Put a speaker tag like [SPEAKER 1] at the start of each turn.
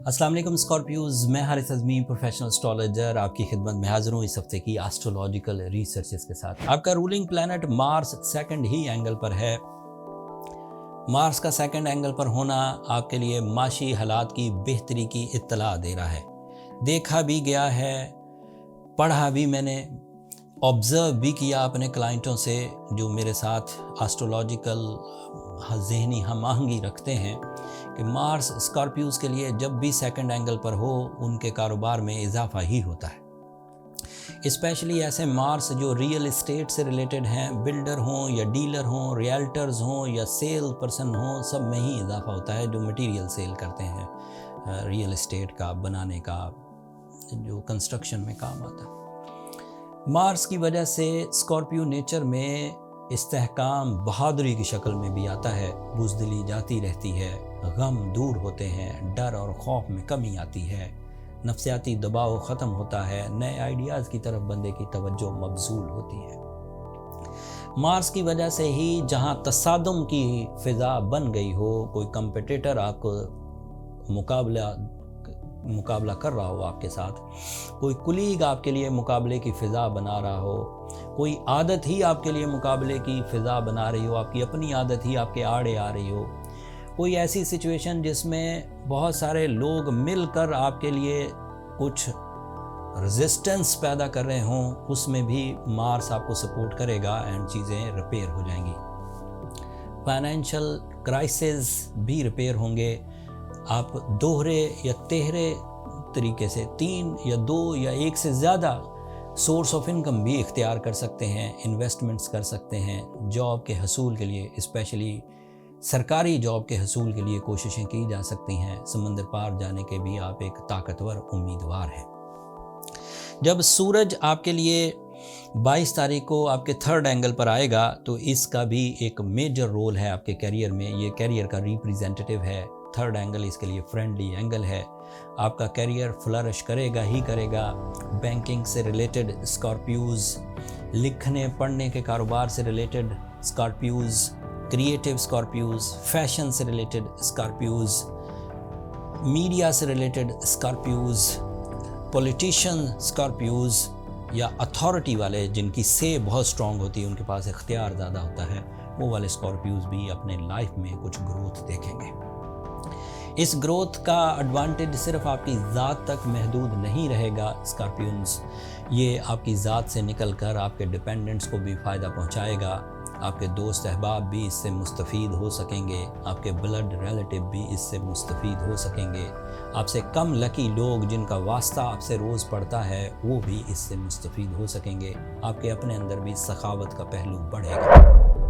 [SPEAKER 1] अस्सलाम वालेकुम स्कॉर्पियोज, मैं हारिस अज़मी प्रोफेशनल एस्ट्रोलॉजर आपकी खिदमत में हाजिर हूँ इस हफ्ते की एस्ट्रोलॉजिकल रिसर्चेस के साथ। आपका रूलिंग प्लैनेट मार्स सेकंड ही एंगल पर है। मार्स का सेकंड एंगल पर होना आपके लिए माशी हालात की बेहतरी की इत्तला दे रहा है। देखा भी गया है, पढ़ा भी मैंने, ऑब्ज़र्व भी किया अपने क्लाइंटों से जो मेरे साथ एस्ट्रोलॉजिकल ज़हनी हम आहंगी रखते हैं कि मार्स स्कॉर्पियोज़ के लिए जब भी सेकंड एंगल पर हो उनके कारोबार में इजाफा ही होता है। स्पेशली ऐसे मार्स जो रियल इस्टेट से रिलेटेड हैं, बिल्डर हों या डीलर हों, रियल्टर्स हों या सेल पर्सन हों, सब में ही इजाफा होता है जो मटेरियल सेल करते हैं, रियल इस्टेट का बनाने का जो कंस्ट्रक्शन में काम आता है। मार्स की वजह से स्कॉर्पियो नेचर में इस्तेहकाम बहादुरी की शक्ल में भी आता है, बुज़दिली जाती रहती है, गम दूर होते हैं, डर और खौफ में कमी आती है, नफ्सियाती दबाव ख़त्म होता है, नए आइडियाज़ की तरफ बंदे की तवज्जो मबज़ूल होती है। मार्स की वजह से ही जहाँ तसादुम की फ़िज़ा बन गई हो, कोई कंपटीटर आपको मुकाबला कर रहा हो आपके साथ, कोई कुलीग आपके लिए मुकाबले की फ़िज़ा बना रहा हो, कोई आदत ही आपके लिए मुकाबले की फ़िज़ा बना रही हो, आपकी अपनी आदत ही आपके आड़े आ रही हो, कोई ऐसी सिचुएशन जिसमें बहुत सारे लोग मिलकर आपके लिए कुछ रेजिस्टेंस पैदा कर रहे हों, उसमें भी मार्स आपको सपोर्ट करेगा एंड चीज़ें रिपेयर हो जाएंगी। फाइनेंशियल क्राइसिस भी रिपेयर होंगे। आप दोहरे या तेहरे तरीके से 3 या 2 या 1 से ज़्यादा सोर्स ऑफ इनकम भी इख्तियार कर सकते हैं, इन्वेस्टमेंट्स कर सकते हैं। जॉब के हसूल के लिए, स्पेशली सरकारी जॉब के हसूल के लिए कोशिशें की जा सकती हैं। समंदर पार जाने के भी आप एक ताकतवर उम्मीदवार हैं। जब सूरज आपके लिए 22 तारीख को आपके थर्ड एंगल पर आएगा तो इसका भी एक मेजर रोल है आपके कैरियर में। ये कैरियर का रिप्रेजेंटेटिव है। थर्ड एंगल इसके लिए फ्रेंडली एंगल है। आपका कैरियर फ्लरिश करेगा ही करेगा। बैंकिंग से रिलेटेड स्कॉर्पियोज़, लिखने पढ़ने के कारोबार से रिलेटेड स्कॉर्पियोज़, क्रिएटिव स्कॉर्पियोज़, फैशन से रिलेटेड स्कॉर्पियोज़, मीडिया से रिलेटेड स्कॉर्पियोज़, पॉलिटिशियन स्कॉर्पियोज़ या अथॉरिटी वाले जिनकी से बहुत स्ट्रॉन्ग होती है, उनके पास इख्तियार ज़्यादा होता है, वो वाले स्कॉर्पियोज़ भी अपने लाइफ में कुछ ग्रोथ देखेंगे। इस ग्रोथ का एडवांटेज सिर्फ आपकी ज़ात तक महदूद नहीं रहेगा स्कॉर्पियंस, ये आपकी ज़ात से निकल कर आपके डिपेंडेंट्स को भी फ़ायदा पहुंचाएगा। आपके दोस्त अहबाब भी इससे मुस्तफ़ीद हो सकेंगे, आपके ब्लड रिलेटिव भी इससे मुस्तफ़ीद हो सकेंगे। आपसे कम लकी लोग जिनका वास्ता आपसे रोज़ पड़ता है वो भी इससे मुस्तफ़ीद हो सकेंगे। आपके अपने अंदर भी सखावत का पहलू बढ़ेगा।